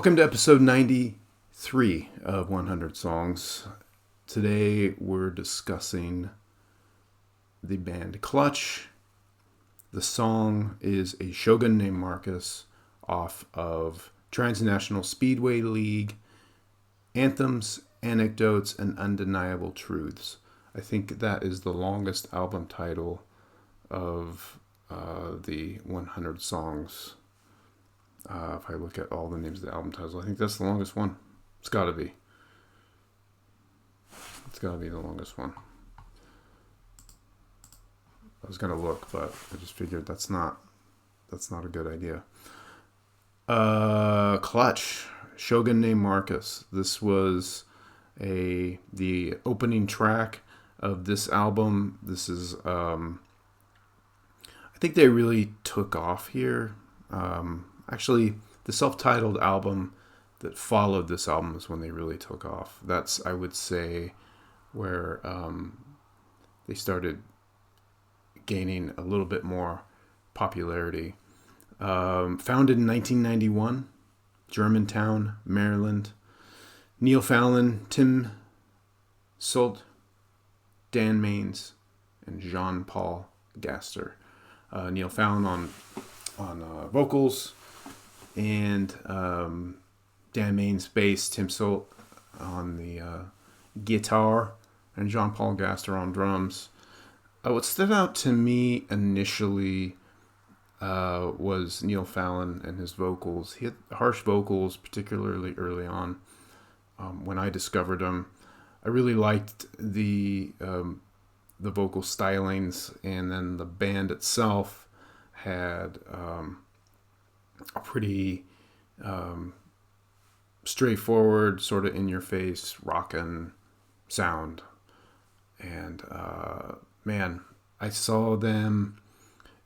Welcome to episode 93 of 100 Songs. Today we're discussing the band Clutch. The song is a Shogun Named Marcus off of Transnational Speedway League, Anthems, Anecdotes, and Undeniable Truths. I think that is the longest album title of the 100 Songs. If I look at all the names of the album titles, I think that's the longest one. It's got to be. It's got to be the longest one. I was going to look, but I just figured that's not a good idea. Clutch, Shogun Named Marcus. This was the opening track of this album. This is, I think they really took off here. Actually, the self-titled album that followed this album is when they really took off. That's, I would say, where they started gaining a little bit more popularity. Founded in 1991, Germantown, Maryland. Neil Fallon, Tim Solt, Dan Maines, and Jean-Paul Gaster. Neil Fallon on vocals, and Dan Maines bass, Tim Solt on the guitar, and Jean-Paul Gaster on drums. What stood out to me initially was Neil Fallon and his vocals. He had harsh vocals, particularly early on. When I discovered him, I really liked the vocal stylings, and then the band itself had a pretty straightforward, sort of in-your-face, rockin' sound. And man, I saw them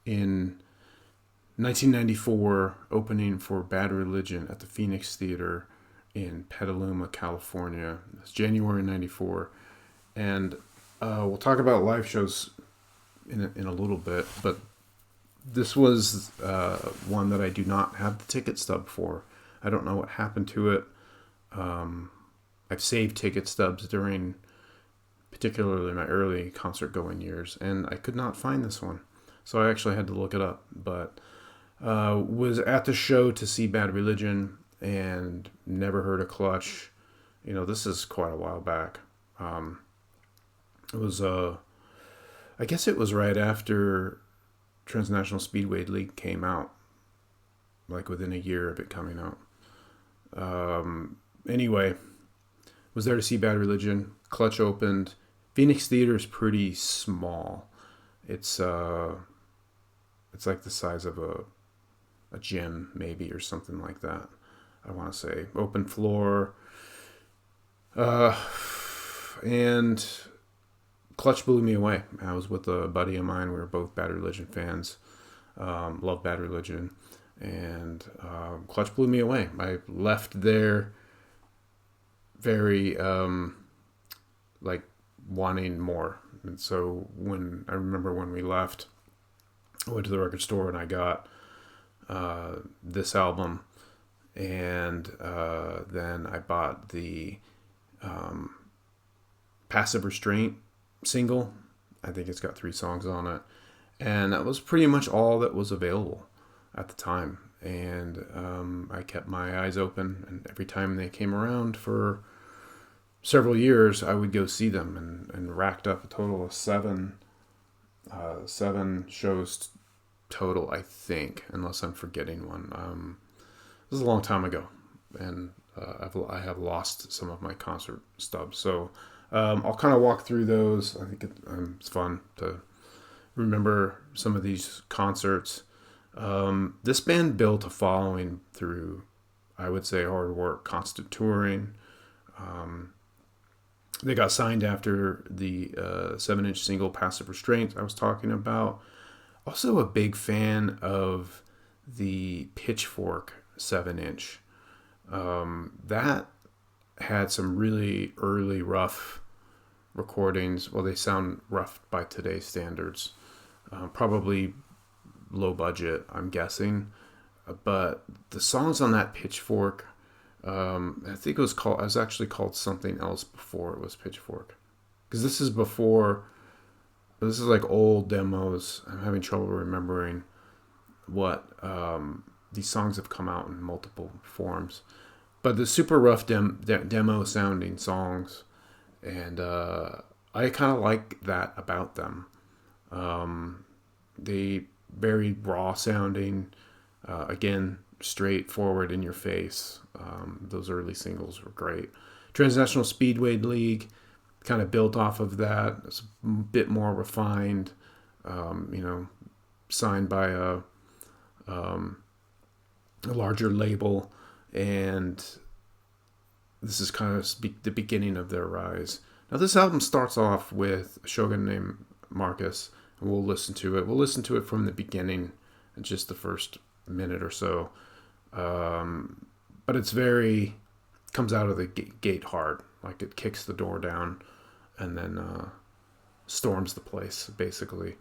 in 1994 opening for Bad Religion at the Phoenix Theater in Petaluma, California. It's January 94. And we'll talk about live shows in a little bit, but this was one that I do not have the ticket stub for. I don't know what happened to it. I've saved ticket stubs during particularly my early concert going years, and I could not find this one. So I actually had to look it up. But was at the show to see Bad Religion and never heard of Clutch. You know, this is quite a while back. It was, I guess it was right after Transnational Speedway League came out, like within a year of it coming out. Anyway, was there to see Bad Religion. Clutch opened. Phoenix Theater is pretty small. It's like the size of a gym maybe, or something like that. I want to say open floor. And Clutch blew me away. I was with a buddy of mine. We were both Bad Religion fans. Love Bad Religion. And Clutch blew me away. I left there very, like, wanting more. And so I remember when we left, I went to the record store and I got this album. And then I bought the Passive Restraint single. I think it's got 3 songs on it, and that was pretty much all that was available at the time. And I kept my eyes open, and every time they came around for several years, I would go see them, and racked up a total of 7 shows total, I think, unless I'm forgetting one. This is a long time ago, and I have lost some of my concert stubs, so I'll kind of walk through those. I think it's fun to remember some of these concerts. This band built a following through, I would say, hard work, constant touring. They got signed after the 7-inch single Passive Restraint I was talking about. Also a big fan of the Pitchfork 7-inch. That had some really early rough recordings. Well, they sound rough by today's standards. Probably low budget, I'm guessing. But the songs on that Pitchfork I think it was actually called something else before it was Pitchfork. Because this is before, this is like old demos. I'm having trouble remembering what these songs have come out in multiple forms. But the super rough demo sounding songs, and I kind of like that about them. They very raw sounding, again, straightforward in your face. Those early singles were great. Transnational Speedway League kind of built off of that. It's a bit more refined, signed by a larger label, and this is kind of the beginning of their rise. Now, this album starts off with a Shogun named Marcus, and we'll listen to it. We'll listen to it from the beginning, just the first minute or so. But it's comes out of the gate hard, like it kicks the door down, and then storms the place basically.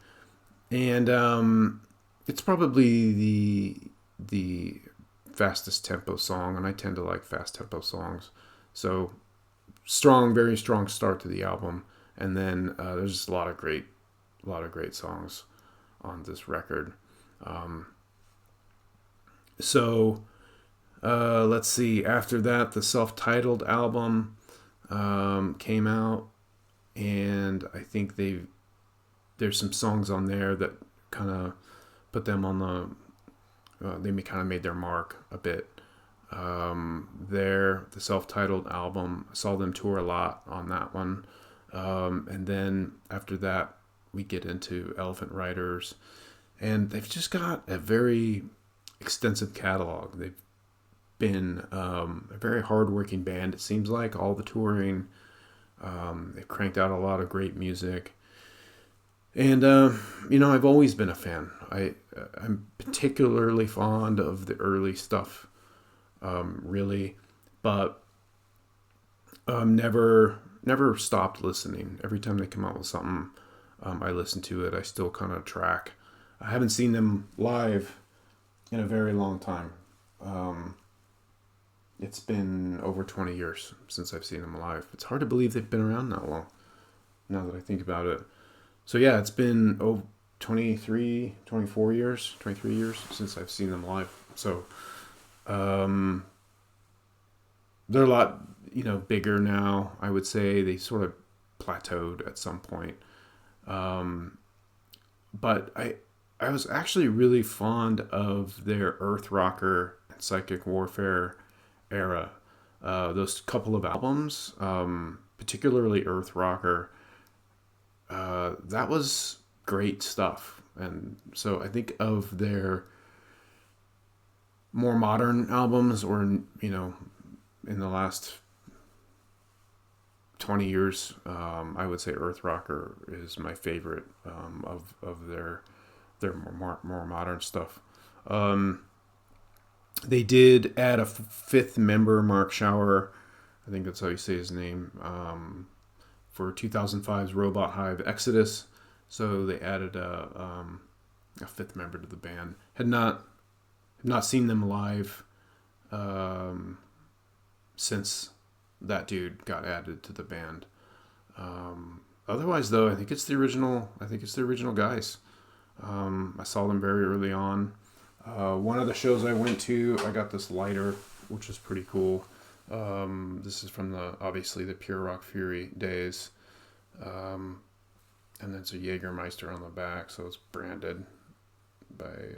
And it's probably the fastest tempo song, and I tend to like fast tempo songs. So very strong start to the album, and then there's just a lot of great songs on this record. Let's see. After that, the self-titled album came out, and I think there's some songs on there that kind of put them on they kind of made their mark a bit. The self-titled album, I saw them tour a lot on that one. And then after that, we get into Elephant Riders, and they've just got a very extensive catalog. They've been a very hardworking band, it seems like, all the touring. They've cranked out a lot of great music. And, I've always been a fan. I'm particularly fond of the early stuff, really, but never stopped listening. Every time they come out with something, I listen to it. I still kind of track. I haven't seen them live in a very long time. It's been over 20 years since I've seen them live. It's hard to believe they've been around that long, now that I think about it. So yeah, it's been 23 years since I've seen them live. So they're a lot, bigger now. I would say they sort of plateaued at some point. But I was actually really fond of their Earth Rocker and Psychic Warfare era. Those couple of albums, particularly Earth Rocker, that was great stuff. And so I think of their more modern albums, or, in the last 20 years, I would say Earth Rocker is my favorite of their more modern stuff. They did add a fifth member, Mark Schauer, I think that's how you say his name, for 2005's Robot Hive Exodus. So they added a fifth member to the band. Had not seen them live since that dude got added to the band. Otherwise, though, I think it's the original guys. I saw them very early on. One of the shows I went to, I got this lighter, which is pretty cool. This is from obviously the Pure Rock Fury days. And then it's a Jägermeister on the back, so it's branded by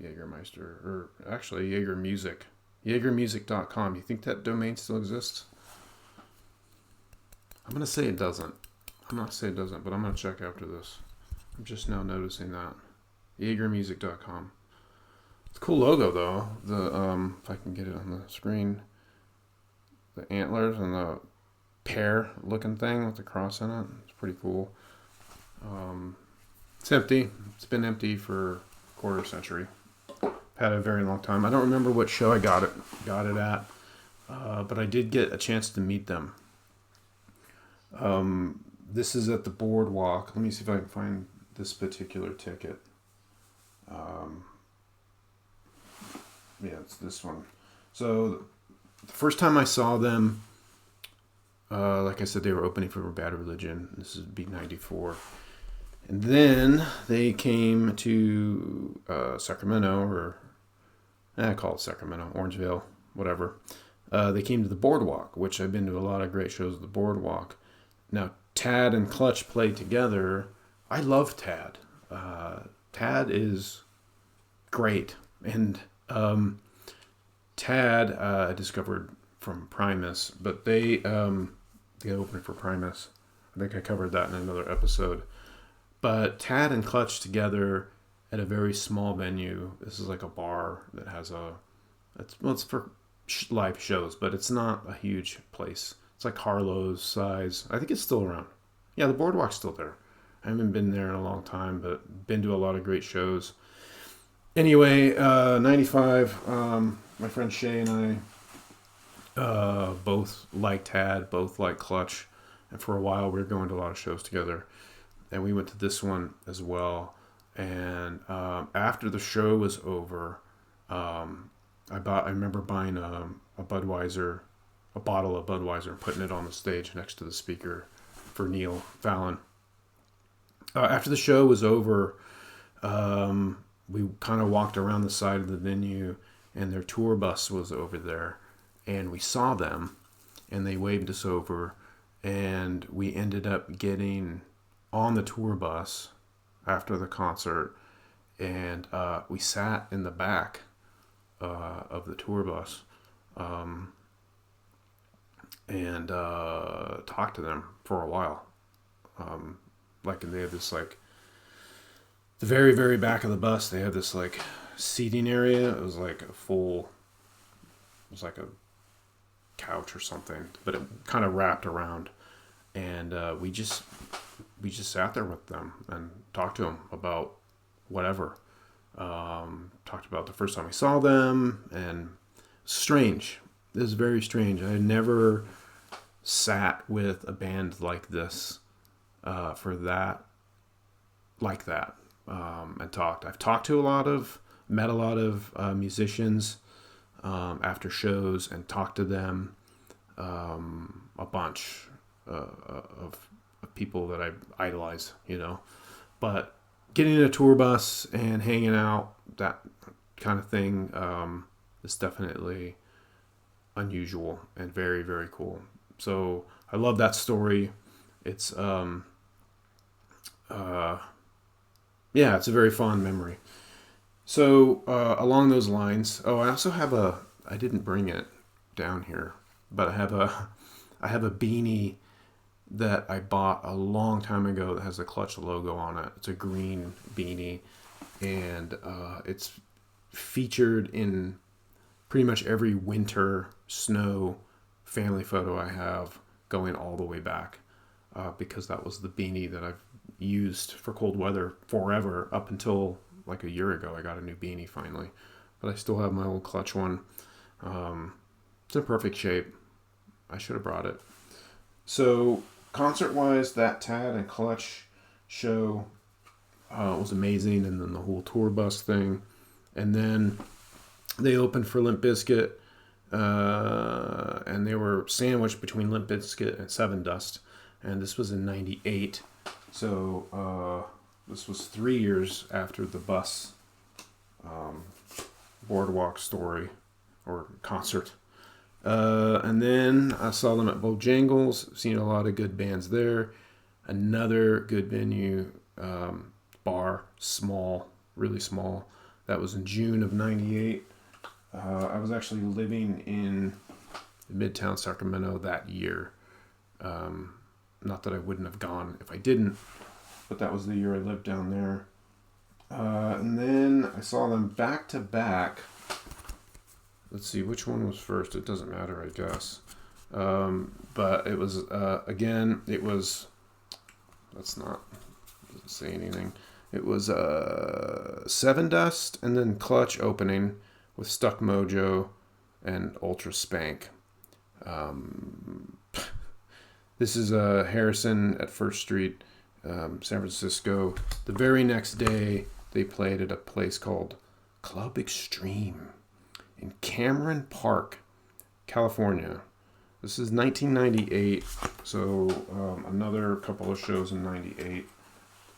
Jägermeister, or actually Jaeger Music. Jaegermusic.com. You think that domain still exists? I'm going to say it doesn't. I'm not saying it doesn't, but I'm going to check after this. I'm just now noticing that. Jaegermusic.com. It's a cool logo, though. If I can get it on the screen. The antlers and the pear looking thing with the cross in it. It's pretty cool. It's empty. It's been empty for a quarter century. Had a very long time. I don't remember what show I got it at, but I did get a chance to meet them. This is at the Boardwalk. Let me see if I can find this particular ticket. Yeah, it's this one. So the first time I saw them, like I said, they were opening for Bad Religion. This is B94. And then they came to Sacramento, or I call it Sacramento, Orangevale, whatever. They came to the Boardwalk, which I've been to a lot of great shows at the Boardwalk. Now, Tad and Clutch played together. I love Tad. Tad is great. And Tad, I discovered from Primus, but they opened for Primus. I think I covered that in another episode. But Tad and Clutch together at a very small venue. This is like a bar that has it's for live shows, but it's not a huge place. It's like Harlow's size. I think it's still around. Yeah, the Boardwalk's still there. I haven't been there in a long time, but been to a lot of great shows. Anyway, 95, my friend Shay and I both liked Tad, both liked Clutch. And for a while, we were going to a lot of shows together. And we went to this one as well. And after the show was over, I remember buying a Budweiser, a bottle of Budweiser, and putting it on the stage next to the speaker for Neil Fallon. After the show was over, we kind of walked around the side of the venue, and their tour bus was over there. And we saw them, and they waved us over, and we ended up getting on the tour bus after the concert, and we sat in the back of the tour bus and talked to them for a while. Like, and they had this, like, the very, very back of the bus, they had this, like, seating area. It was like a couch or something, but it kind of wrapped around, and we just sat there with them and talked to them about whatever. Talked about the first time we saw them, and strange. It was very strange. I had never sat with a band like this for that, like that, and talked. I've met a lot of musicians after shows and talked to them a bunch of people that I idolize, but getting in a tour bus and hanging out, that kind of thing, is definitely unusual and very, very cool. So I love that story. It's it's a very fond memory. So along those lines, I also have I didn't bring it down here, but I have a beanie that I bought a long time ago that has the Clutch logo on it. It's a green beanie, and it's featured in pretty much every winter snow family photo I have, going all the way back, because that was the beanie that I've used for cold weather forever, up until like a year ago. I got a new beanie finally, but I still have my old Clutch one. It's in perfect shape. I should have brought it. So concert-wise, that Tad and Clutch show was amazing, and then the whole tour bus thing. And then they opened for Limp Bizkit, and they were sandwiched between Limp Bizkit and Seven Dust. And this was in 98. So this was 3 years after the bus Boardwalk story or concert. And then I saw them at Bojangles. Seen a lot of good bands there. Another good venue, bar, small, really small. That was in June of 98. I was actually living in Midtown Sacramento that year. Not that I wouldn't have gone if I didn't, but that was the year I lived down there. And then I saw them back to back. Let's see, which one was first? It doesn't matter, I guess. But it was, doesn't say anything. It was Seven Dust and then Clutch opening with Stuck Mojo and Ultra Spank. This is Harrison at First Street, San Francisco. The very next day, they played at a place called Club Extreme in Cameron Park, California. This is 1998, so another couple of shows in 98.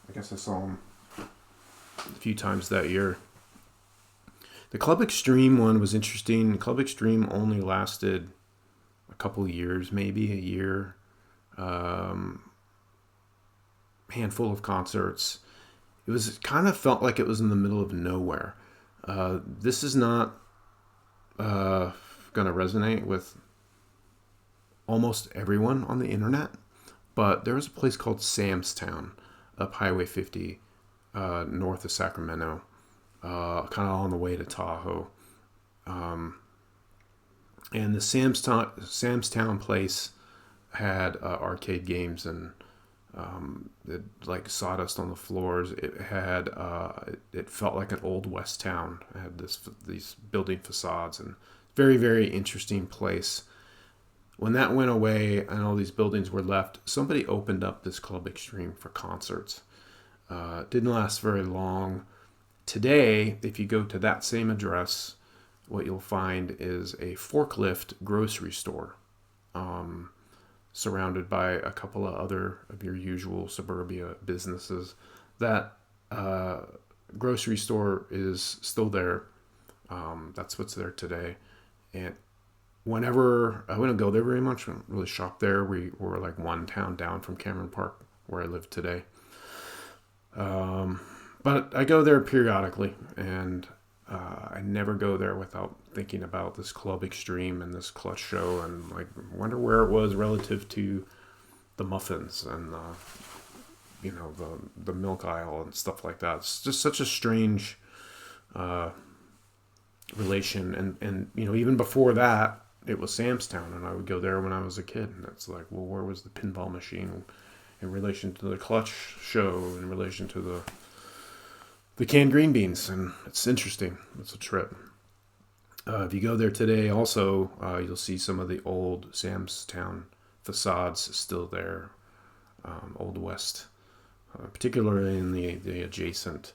I guess I saw them a few times that year. The Club Extreme one was interesting. Club Extreme only lasted a couple of years, maybe a year. Handful of concerts. It was kind of felt like it was in the middle of nowhere. This is not going to resonate with almost everyone on the internet, but there was a place called Sam's Town up Highway 50 north of Sacramento, kind of on the way to Tahoe. And the Sam's Town place had arcade games and it, like sawdust on the floors. It had it felt like an old west town. It had these building facades and very, very interesting place. When that went away and all these buildings were left, somebody opened up this Club Extreme for concerts. It didn't last very long. Today, if you go to that same address, what you'll find is a forklift grocery store, surrounded by a couple of other of your usual suburbia businesses. That grocery store is still there. That's what's there today. And whenever I wouldn't go there very much, I don't really shop there. We were like one town down from Cameron Park, where I live today. But I go there periodically, and I never go there without thinking about this Club Extreme and this Clutch show, and like wonder where it was relative to the muffins and the milk aisle and stuff like that. It's just such a strange relation, and even before that, it was Sam's Town, and I would go there when I was a kid, and it's like, well, where was the pinball machine in relation to the Clutch show, in relation to the canned green beans? And it's interesting. It's a trip. If you go there today, also, you'll see some of the old Sam's Town facades still there, Old West, particularly in the adjacent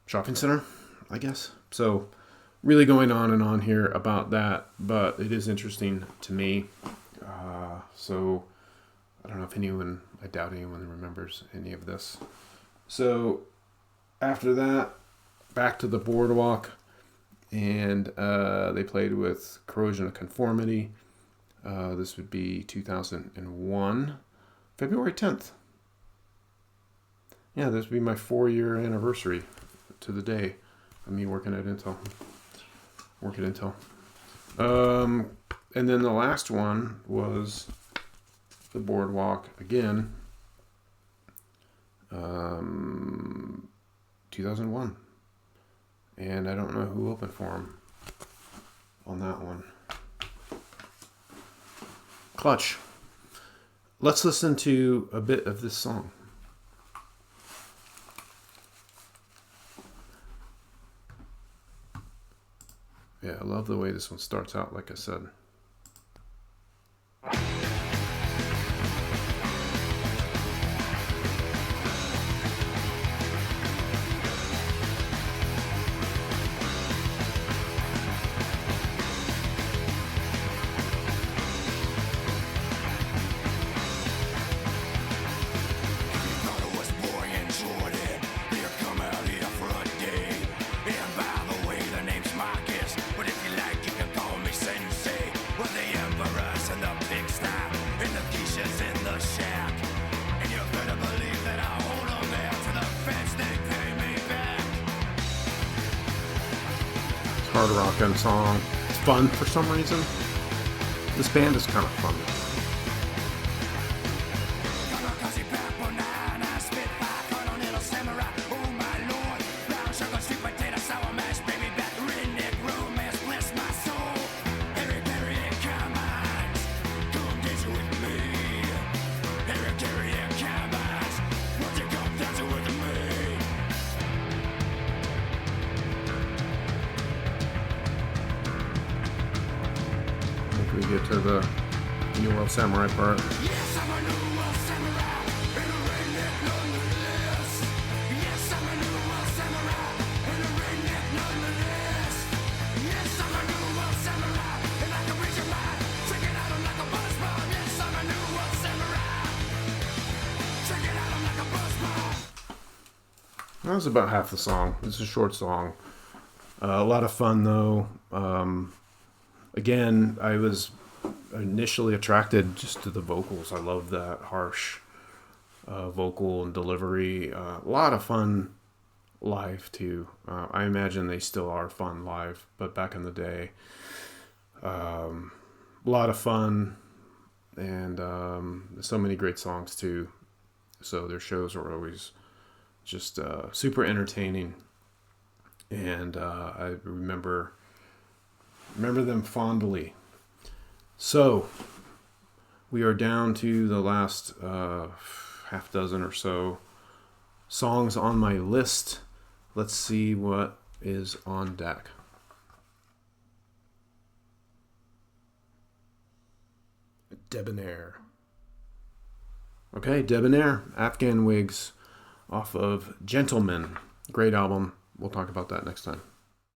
shopping center, I guess. So, really going on and on here about that, but it is interesting to me. So, I don't know if I doubt anyone remembers any of this. So, after that, back to the boardwalk, and they played with Corrosion of Conformity. This would be 2001, February 10th. Yeah, this would be my 4-year anniversary to the day of me working at Intel. And then the last one was the boardwalk again, 2001. And I don't know who opened for him on that one. Clutch. Let's listen to a bit of this song. Yeah, I love the way this one starts out, like I said. Hard rockin' song. It's fun for some reason. This band is kind of fun. We get to the New World Samurai part. Yes, I'm a New World Samurai, in a redneck nonetheless. Yes, I'm a New World Samurai, in a redneck nonetheless. That was about half the song. It's a short song. A lot of fun though. Again, I was initially attracted just to the vocals. I love that harsh vocal and delivery. A lot of fun live too. I imagine they still are fun live, but back in the day, a lot of fun, and so many great songs too. So their shows were always just super entertaining, and I remember them fondly. So we are down to the last half dozen or so songs on my list. Let's see what is on deck. Debonair. Okay, Debonair, Afghan Wigs, off of Gentleman. Great album. We'll talk about that next time.